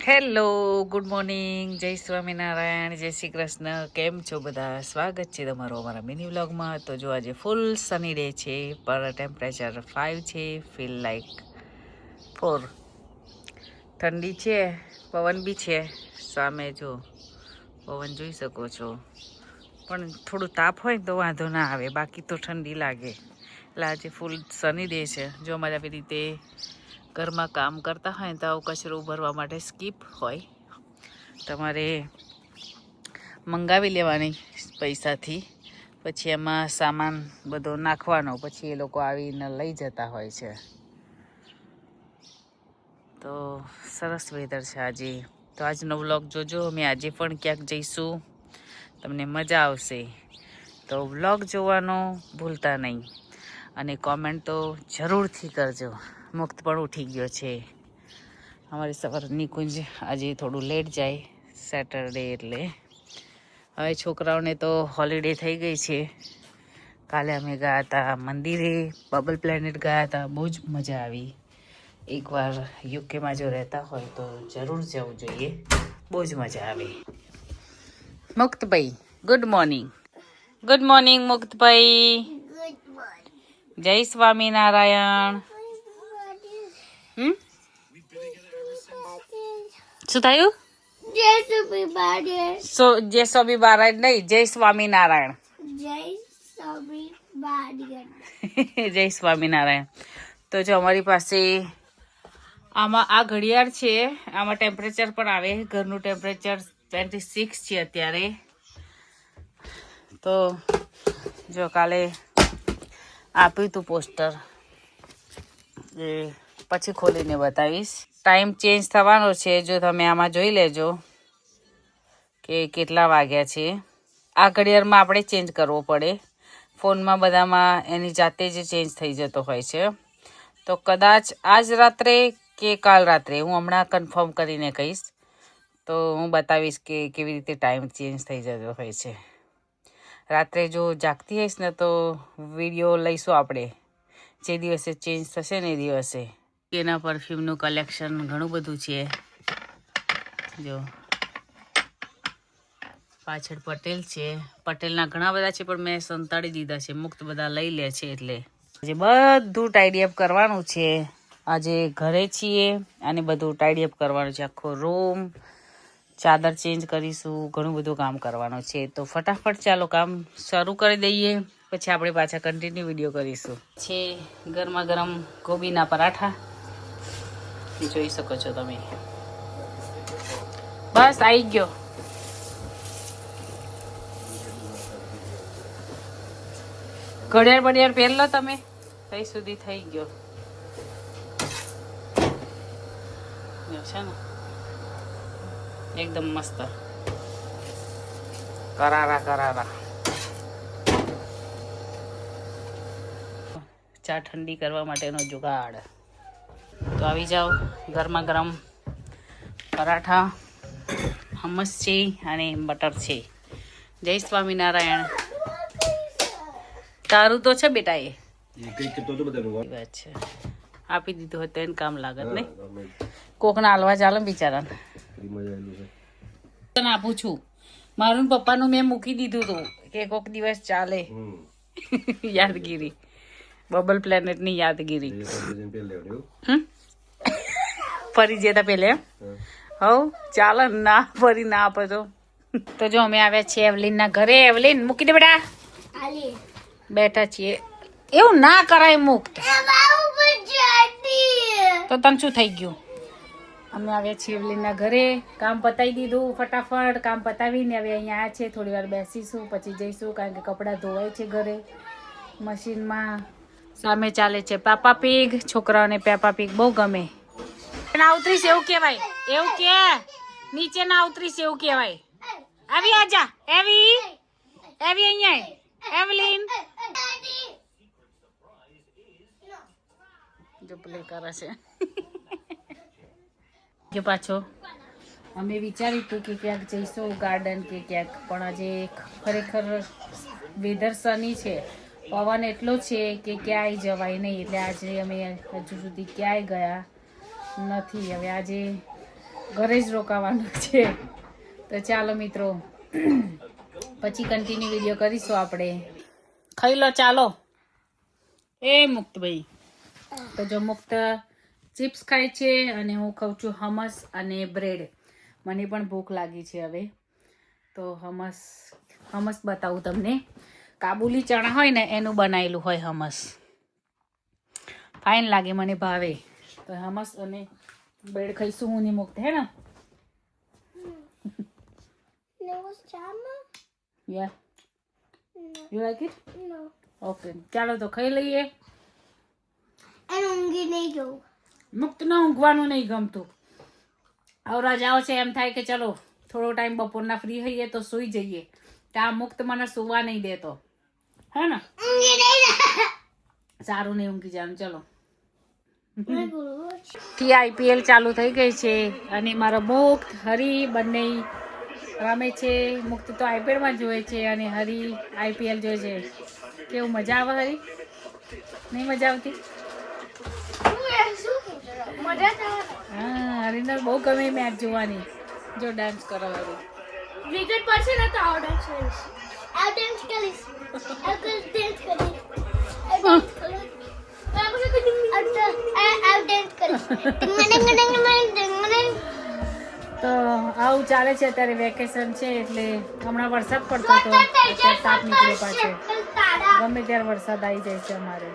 Hello, good morning, જય સ્વામિનારાયણ, જય શ્રી કૃષ્ણ. કેમ છો બધા? સ્વાગત છે તમારું અમારા મિની વ્લોગમાં. તો જો આજે ફૂલ સની ડે છે, પર ટેમ્પરેચર 5 છે, ફીલ લાઈક 4. ઠંડી છે, પવન બી છે. સામે જો પવન જોઈ શકો છો, પણ થોડું તાપ હોય તો વાંધો ના આવે, બાકી તો ઠંડી લાગે. એટલે આજે ફૂલ સની ડે છે. જો અમારે આવી રીતે ઘરમાં કામ કરતા હોય તો કચરો ભરવા માટે સ્કીપ હોય, તમારે મંગાવી લેવાની પૈસાથી, પછી એમાં સામાન બધો નાખવાનો, પછી એ લોકો આવીને લઈ જતા હોય છે. તો સરસ વેધર છે આજે. તો આજનો વ્લોગ જોજો. અમે આજે પણ ક્યાંક જઈશું, તમને મજા આવશે. તો વ્લોગ જોવાનો ભૂલતા નહીં, અને કોમેન્ટ તો જરૂરથી કરજો. મુક્ત પણ ઉઠી ગયો છે. અમારી સવારની કુંજ આજે થોડું લેટ જાય, સેટરડે એટલે. હવે છોકરાઓને તો હોલિડે થઈ ગઈ છે. કાલે અમે ગયા હતા મંદિરે, બબલ પ્લેનેટ ગયા હતા, બહુ જ મજા આવી. એકવાર યુકેમાં જો રહેતા હોય તો જરૂર જવું જોઈએ, બહુ જ મજા આવે. મુક્તભાઈ, ગુડ મોર્નિંગ. ગુડ મોર્નિંગ મુક્તભાઈ. જય સ્વામિનારાયણ. શું થયું? જય સ્વામિનારાયણ નહીં, જય સ્વામિનારાયણ. જય સ્વામિનારાયણ. તો જો અમારી પાસે આમાં આ ઘડિયાળ છે, આમાં ટેમ્પરેચર પણ આવે. ઘરનું ટેમ્પરેચર 26 છે અત્યારે. તો જો કાલે આપ્યું હતું પોસ્ટર, એ પછી ખોલીને બતાવીશ. ટાઈમ ચેન્જ થવાનો છે, જો તમે આમાં જોઈ લેજો કે કેટલા વાગ્યા છે. આ ઘડિયાળમાં આપણે ચેન્જ કરવો પડે, ફોનમાં બધામાં એની જાતે જ ચેન્જ થઈ જતો હોય છે. તો કદાચ આજ રાત્રે કે કાલ રાત્રે, હું હમણાં કન્ફર્મ કરીને કહીશ, તો હું બતાવીશ કે કેવી રીતે ટાઈમ ચેન્જ થઈ જતો હોય છે. રાત્રે જો જાગતી હઈશ ને તો વિડીયો લઈશું આપણે, જે દિવસે ચેન્જ થશે ને એ દિવસે. એના પરફ્યુમનું કલેક્શન ઘણું બધું છે. જો પાછળ પટેલ છે, પટેલના ઘણા બધા છે, પણ મેં સંતાડી દીધા છે. મુક્ત બધા લઈ લે છે, એટલે આજે બધું ટાઈડી અપ કરવાનું છે. આજે ઘરે છીએ અને બધું ટાઈડી અપ કરવાનું છે. આખો રૂમ, ચાદર ચેન્જ કરીશું, ઘણું બધું કામ કરવાનું છે. તો ફટાફટ ચાલો કામ શરૂ કરી દઈએ, પછી આપણે પાછા કન્ટિન્યુ વિડીયો કરીશું. છે ગરમા ગરમ કોબીના પરાઠા, જોઈ શકો છો તમે. બસ આવી ગયો. ઘડિયાળ બડિયાળ પહેર લો તમે, કઈ સુધી થઈ ગયો છે ને, એકદમ મસ્ત કરારા કરારા. ચા ઠંડી કરવા માટેનો જુગાડ. તો આવી જાઓ, ગરમા ગરમ પરાઠા, હમસ છે અને બટર છે. જય સ્વામિનારાયણ. તારું તો છે બેટા, એ વાત છે. આપી દીધું હોય તો એને કામ લાગત નહીં. કોકના હાલવા ચાલે બિચારાને. આપું છું, મારું પપ્પાનું મેં મૂકી દીધું હતું કે કોક દિવસ ચાલે. યાદગીરી, બબલ પ્લેનેટ ની યાદગીરી. ફરી જતા પેલે હવ ચાલે, ના ફરી ના આપે તો જો અમે આવ્યા છીએ એવલીન ના ઘરે. એવલીન મૂકી દે બેટા, બેઠા છીએ. એવું ના કરાય મુક્ત, તો તને શું થઈ ગયું? અમે આવ્યા છીએ એવલીનના ઘરે, કામ પતાવી દીધું ફટાફટ. કામ પતાવીને હવે અહીંયા આવ્યા છે, થોડી વાર બેસીશું પછી જઈશું, કારણ કે કપડાં ધોવાય છે ઘરે મશીનમાં. સામે ચાલે છે પેપા પીગ. છોકરાઓને પેપા પીગ બહુ ગમે. ના ઉતરીશ એવું કહેવાય, એવું કે નીચે ના ઉતરીશ એવું કહેવાય. આવી આજા, એવી એવી અહીંયા એવલીન જો પ્લે કરે છે. જો પાછો અમે વિચાર્યું હતું કે ક્યાંક જઈશું ગાર્ડન કે ક્યાંક, પણ આજે ખરેખર વેધર સની છે, પવન એટલો છે કે ક્યાંય જવાય નહીં. એટલે આજે અમે હજુ સુધી ક્યાંય ગયા નથી. હવે આજે ઘરે જ રોકાવાનું છે. તો ચાલો મિત્રો, પછી કન્ટિન્યુ વિડીયો કરીશું આપણે. ખાઈ લો ચાલો. એ મુક્તભાઈ તો જો મુક્ત ચિપ્સ ખાય છે અને હું ખાઉં છું હમસ અને બ્રેડ. મને પણ ભૂખ લાગી છે હવે. તો હમસ બતાવું તમને. કાબુલી ચણા હોય ને એનું બનાવેલું હોય હમસ. ફાઇન લાગે, મને ભાવે. તો હમસ અને બ્રેડ ખાઈશું હું ની મુક્ત, હે ને? Yeah. You like it? No. Okay. ચાલો તો ખાઈ લઈએ. ઊંઘી નહીં જવું. મુક્ત ન ઊંઘવાનું નહીં ગમતું. આવરા જાઓ છે એમ થાય કે ચલો થોડો ટાઈમ બપોરના ફ્રી થઈએ તો સૂઈ જઈએ. ત્યાં મુક્ત મને સુવા નહીં દેતો, હે ને? સારું નહીં ઊંઘી જવાનું. ચલો. IPL ચાલુ થઈ ગઈ છે અને મારો મુક્ત હરી બંને રમે છે. મુક્ત તો IPL માં જોવે છે અને હરી IPL જોવે છે. કેવું મજા આવે હરી? નહીં મજા આવતી? હા, હરીને બહુ ગમે મેચ જોવાની. જો ડાન્સ કરો હરી. વિકેટ પડશે ને તો આઉટ કરીશ. તો આવું ચાલે છે અત્યારે. વેકેશન છે એટલે હમણાં વરસાદ પડતો હતો, અત્યારે તાપ નીકળ્યો પાછો. ગમે ત્યારે વરસાદ આવી જાય છે અમારે.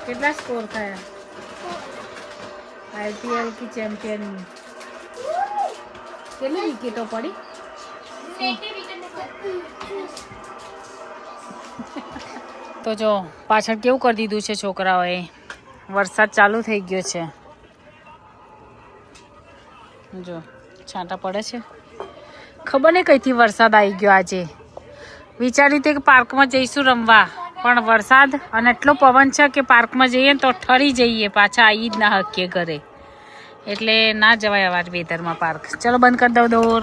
કેટલા સ્કોર થયા IPL की चैंपियन? કેટલી વિકેટો પડી? તો જો પાછળ કેવું કરી દીધું છે છોકરાઓએ. વરસાદ ચાલુ થઈ ગયો છે. જો છાંટા પડે છે. ખબર નહીં કઈથી વરસાદ આવી ગયો આજે. વિચાર્યું હતું કે પાર્કમાં જઈશું રમવા, પણ વરસાદ અને એટલો પવન છે કે પાર્કમાં જઈએ તો ઠરી જઈએ, પાછા આવી જ ના હકીએ ઘરે. એટલે ના જવાય આવા વેધરમાં પાર્ક. ચલો બંધ કરી દો દોર.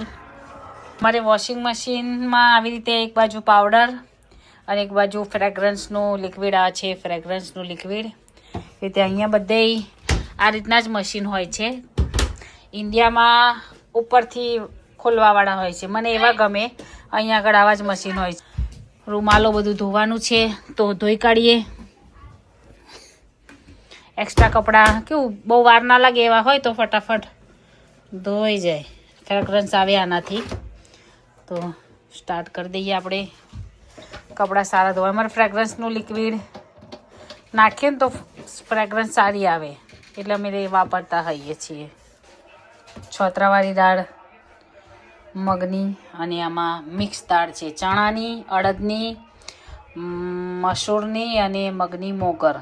મારે વોશિંગ મશીનમાં આવી રીતે એક બાજુ પાવડર અને એક બાજુ ફ્રેગ્રન્સનું લિક્વિડ આવે છે. ફ્રેગ્રન્સનું લિક્વિડ રીતે અહીંયા બધે આ રીતના જ મશીન હોય છે. ઇન્ડિયામાં ઉપરથી ખોલવાવાળા હોય છે, મને એવા ગમે. અહીંયા આગળ આવા જ મશીન હોય છે. રૂમાલો બધું ધોવાનું છે તો ધોઈ કાઢીએ. એક્સ્ટ્રા કપડાં કેવું બહુ વાર ના લાગે એવા હોય તો ફટાફટ ધોઈ જાય. ફ્રેગ્રન્સ આવે આનાથી. તો સ્ટાર્ટ કરી દઈએ આપણે. કપડાં સારા ધોવા. અમારે ફ્રેગ્રન્સનું લિક્વિડ નાખીએ ને તો ફ્રેગ્રન્સ સારી આવે એટલે અમે એ વાપરતા હોઈએ છીએ. છોતરાવાળી દાળ મગની અને આમાં મિક્સ દાળ છે, ચણાની, અડદની, મસૂરની અને મગની મોગર.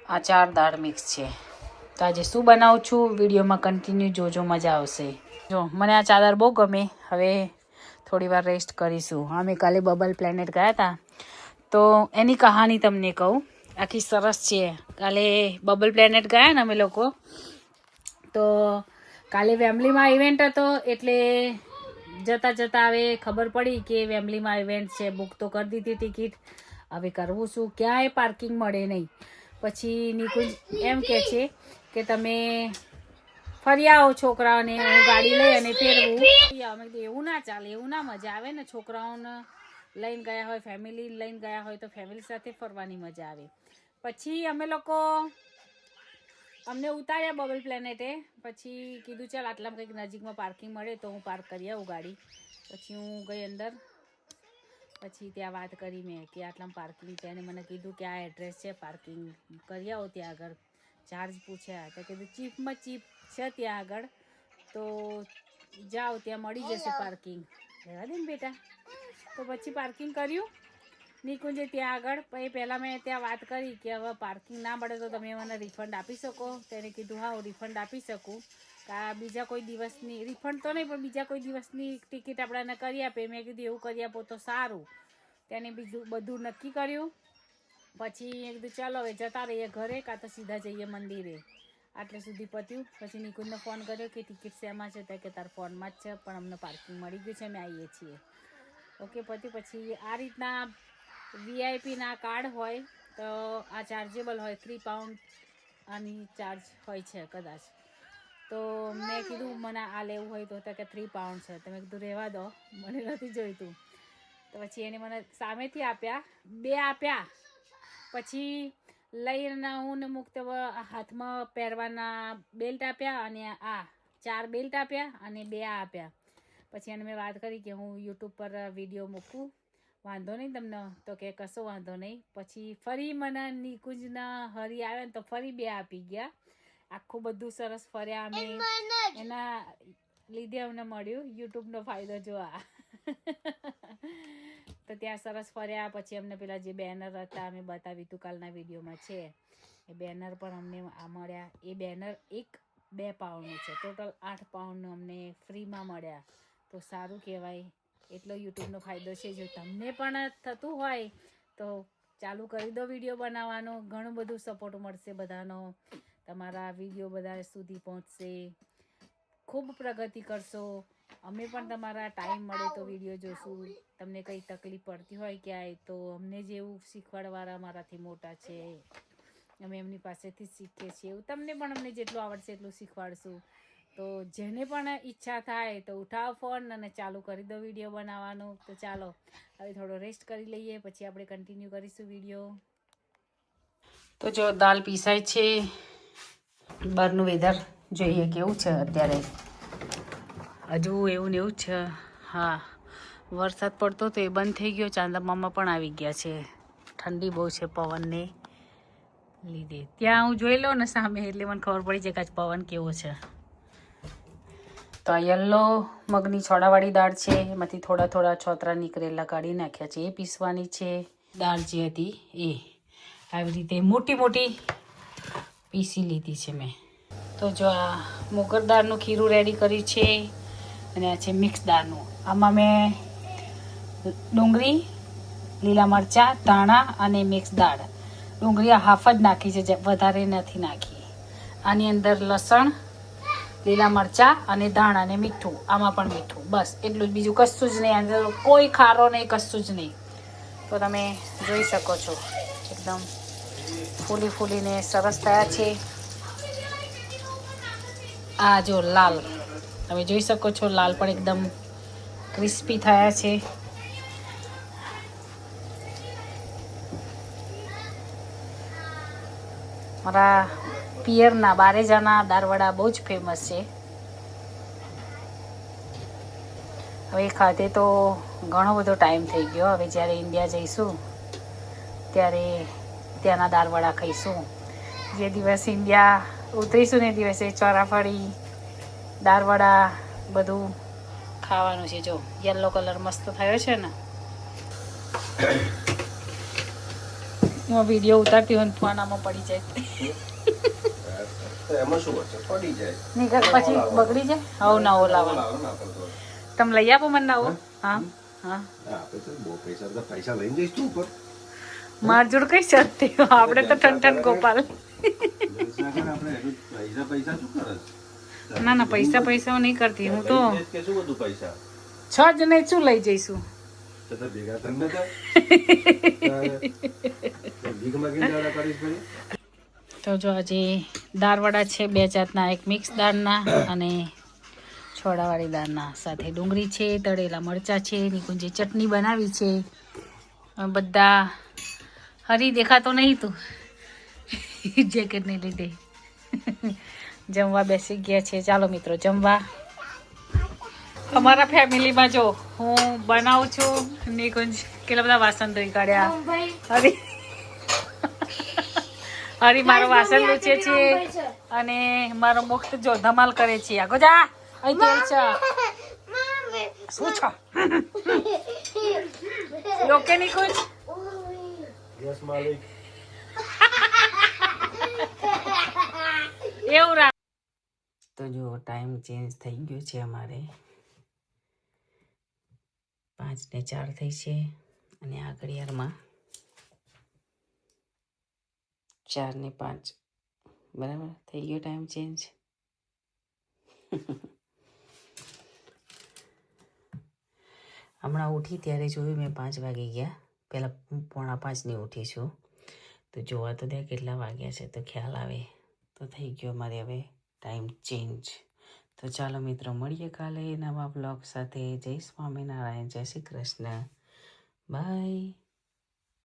આ 4 દાળ મિક્સ છે. તો આજે શું બનાવું છું વિડીયોમાં કન્ટિન્યુ જોજો, મજા આવશે. જો મને આ ચાદર બહુ ગમે. હવે થોડી વાર રેસ્ટ કરીશું. અમે કાલે બબલ પ્લેનેટ ગયા હતા તો એની કહાની તમને કહું. આખી સરસ છે. કાલે બબલ પ્લેનેટ ગયા ને અમે લોકો, તો કાલે વેમ્બલીમાં ઇવેન્ટ હતો એટલે જતાં જતાં હવે ખબર પડી કે વેમ્બલીમાં ઇવેન્ટ છે. બુક તો કરી દીધી ટિકિટ. હવે કરવું શું? ક્યાંય પાર્કિંગ મળે નહીં. પછી નિકુંજ એમ કહે છે કે તમે ફરી આવો છોકરાઓને, હું ગાડી લઈ અને ફેરવું. અમે એવું ના ચાલે, એવું ના મજા આવે ને. છોકરાઓને લઈને ગયા હોય, ફેમિલી લઈને ગયા હોય તો ફેમિલી સાથે ફરવાની મજા આવે. પછી અમે લોકો અમને ઉતાર્યા બબલ પ્લેનેટે. પછી કીધું ચાલ આટલામાં કંઈક નજીકમાં પાર્કિંગ મળે તો હું પાર્ક કરી આવું ગાડી. પછી હું ગઈ અંદર. પછી ત્યાં વાત કરી મેં કે આટલામાં પાર્કિંગ છે, અને મને કીધું કે આ એડ્રેસ છે, પાર્કિંગ કરી આવો ત્યાં આગળ. ચાર્જ પૂછ્યા તો કીધું ચીપમાં ચીપ છે ત્યાં આગળ, તો જાઓ ત્યાં મળી જશે પાર્કિંગ. રહેવા દે ને બેટા. તો પછી પાર્કિંગ કર્યું નિકુંજે ત્યાં આગળ. પછી પહેલાં મેં ત્યાં વાત કરી કે હવે પાર્કિંગ ના મળે તો તમે મને રિફંડ આપી શકો? તેને કીધું હા હું રિફંડ આપી શકું. બીજા કોઈ દિવસની રિફંડ તો નહીં પણ બીજા કોઈ દિવસની ટિકિટ આપણને કરી આપે. મેં કીધું એવું કરી આપો તો સારું. તેને બીજું બધું નક્કી કર્યું. પછી મેં કીધું ચાલો હવે જતા રહીએ ઘરે, કાં તો સીધા જઈએ મંદિરે. આટલે સુધી પત્યું. પછી નિકુંજને ફોન કર્યો કે ટિકિટ શેમાં છે? તો કે તારા ફોનમાં જ છે, પણ અમને પાર્કિંગ મળી ગયું છે, અમે આવીએ છીએ. ઓકે પત્યું. પછી આ રીતના VIP ના કાર્ડ હોય તો આ ચાર્જેબલ હોય. £3 આની ચાર્જ હોય છે કદાચ. તો મેં કીધું મને આ લેવું હોય તો કે 3 પાઉન્ડ છે. તો મેં કીધું રહેવા દો, મને નથી જોઈતું. તો પછી એને મને સામેથી આપ્યા, 2 આપ્યા. પછી લઈને હું ને મુક્ત હાથમાં પહેરવાના બેલ્ટ આપ્યા અને આ 4 બેલ્ટ આપ્યા અને 2 આપ્યા. પછી એને મેં વાત કરી કે હું યુટ્યુબ પર વિડીયો મૂકું, વાંધો નહીં તમને? તો કે કશો વાંધો નહીં. પછી ફરી મને નિકુંજના હરી આવ્યા ને તો ફરી 2 આપી ગયા. આખું બધું સરસ ફર્યા અમે, એના લીધે અમને મળ્યું યુટ્યુબનો ફાયદો જોવા. તો ત્યાં સરસ ફર્યા. પછી અમને પેલા જે બેનર હતા અમે બતાવ્યું હતું કાલના વિડીયોમાં છે, એ બેનર પણ અમને મળ્યા. એ બેનર 2 પાઉન્ડનું છે, ટોટલ 8 પાઉન્ડનું અમને ફ્રીમાં મળ્યા. તો સારું કહેવાય. એટલો યુટ્યુબનો ફાયદો છે. જો તમને પણ થતું હોય તો ચાલુ કરી દો વિડીયો બનાવવાનો, ઘણું બધું સપોર્ટ મળશે બધાનો, તમારા વિડીયો બધા સુધી પહોંચશે, ખૂબ પ્રગતિ કરશો. અમે પણ તમારા ટાઈમ મળે તો વિડીયો જોશું. તમને કંઈ તકલીફ પડતી હોય ક્યાંય તો અમને જેવું શીખવાડવાળા મારાથી મોટા છે, અમે એમની પાસેથી જ શીખીએ છીએ. એવું તમને પણ અમને જેટલું આવડશે એટલું શીખવાડશું. તો જેને પણ ઈચ્છા થાય તો ઉઠાવો ફોન અને ચાલુ કરી દો વિડીયો બનાવવાનું. તો ચાલો હવે થોડો રેસ્ટ કરી લઈએ, પછી આપણે કન્ટિન્યુ કરીશું વિડીયો. તો જો દાળ પીસાય છે. બહારનું વેધર જોઈએ કેવું છે અત્યારે. હજુ એવું ને એવું છે. હા, વરસાદ પડતો તો એ બંધ થઈ ગયો. ચાંદા મામા પણ આવી ગયા છે. ઠંડી બહુ છે પવનને લીધે. ત્યાં હું જોઈ લઉં ને સામે એટલે મને ખબર પડી જાય કે આજ પવન કેવો છે. તો આ યલો મગની છોડાવાળી દાળ છે. એમાંથી થોડા થોડા છોતરા નીકળેલા કાઢી નાખ્યા છે, એ પીસવાની છે. દાળ જે હતી એ આવી રીતે મોટી મોટી પીસી લીધી છે મેં. તો જો આ મોગર દાળનું ખીરું રેડી કર્યું છે અને આ છે મિક્સ દાળનું. આમાં મેં ડુંગળી, લીલા મરચાં, ધાણા અને મિક્સ દાળ. ડુંગળી હાફ જ નાખી છે, વધારે નથી નાખી. આની અંદર લસણ, લીલા મરચાં અને ધાણા અને મીઠું. આમાં પણ મીઠું, બસ એટલું જ, બીજું કશું જ નહીં. અંદર કોઈ ખારો નહીં, કશું જ નહીં. તો તમે જોઈ શકો છો એકદમ ફૂલી ફૂલીને સરસ થયા છે. આ જો લાલ, તમે જોઈ શકો છો લાલ પણ એકદમ ક્રિસ્પી થયા છે. મારા પિયરના બારેજાના દાળવડા બહુ જ ફેમસ છે. હવે ખાતે તો ઘણો બધો ટાઈમ થઈ ગયો. હવે જ્યારે ઇન્ડિયા જઈશું ત્યારે ત્યાંના દાળવડા ખાઈશું. જે દિવસે ઇન્ડિયા ઉતરીશું ને દિવસે ચોરાફળી, દાળવડા બધું ખાવાનું છે. જો યલો કલર મસ્ત થયો છે ને. હું વિડીયો ઉતારતી હોય ફોન આમાં પડી જાય એમાં શું છે? પડી જાય નીકળ પછી બગડી જાય. હવ નવો લાવવાનો. તમે લઈ આપો મને નવો. હા હા, આપણે તો બહુ પૈસા લઈને જઈશ તું ઉપર. માર જોડ કઈ શરતી, આપણે તો ઠંઠન ગોપાલ. પૈસા શું કરે? ના ના, પૈસા નહીં કરતી હું તો. કે શું બધું પૈસા 6 જણે શું લઈ જઈશું? તો ભેગા તમને ભીખ માગીને કરીશ ભાઈ. તો જો આજે દાળવડા છે 2 જાતના, એક મિક્સ દાળના અને છોડાવાળી દાળના. સાથે ડુંગળી છે, તળેલા મરચાં છે, નિકુંજે ચટણી બનાવી છે. બધા હરી દેખાતો નહીં તું જેકેટને લીધે. જમવા બેસી ગયા છે. ચાલો મિત્રો જમવા. અમારા ફેમિલીમાં જો હું બનાવું છું, નિકુંજ કેટલા બધા વાસણ ધોઈ કાઢ્યા. હરી હરી મારો વાસણ લૂછે છે અને મારો મુક્ત જો ધમાલ કરે છે. આગો જા, અહીં તેલ છે. શું છો ઓકે નિકુંજ? યસ માલિક. એવું રાખ. તો જો ટાઈમ ચેન્જ થઈ ગયો છે. અમારે 5 ને 4 થઈ છે અને આ ઘડિયાળમાં 4 ને 5 બરાબર થઈ ગયો ટાઈમ ચેન્જ. હમણાં ઉઠી ત્યારે જોયું મેં 5 વાગી ગયા. પહેલાં 4:45ની ઉઠી છું. તો જોવા તો દે કેટલા વાગ્યા છે તો ખ્યાલ આવે. તો થઈ ગયો મારે હવે ટાઈમ ચેન્જ. તો ચાલો મિત્રો, મળીએ કાલે નવા બ્લોગ સાથે. જય સ્વામિનારાયણ, જય શ્રી કૃષ્ણ, બાય.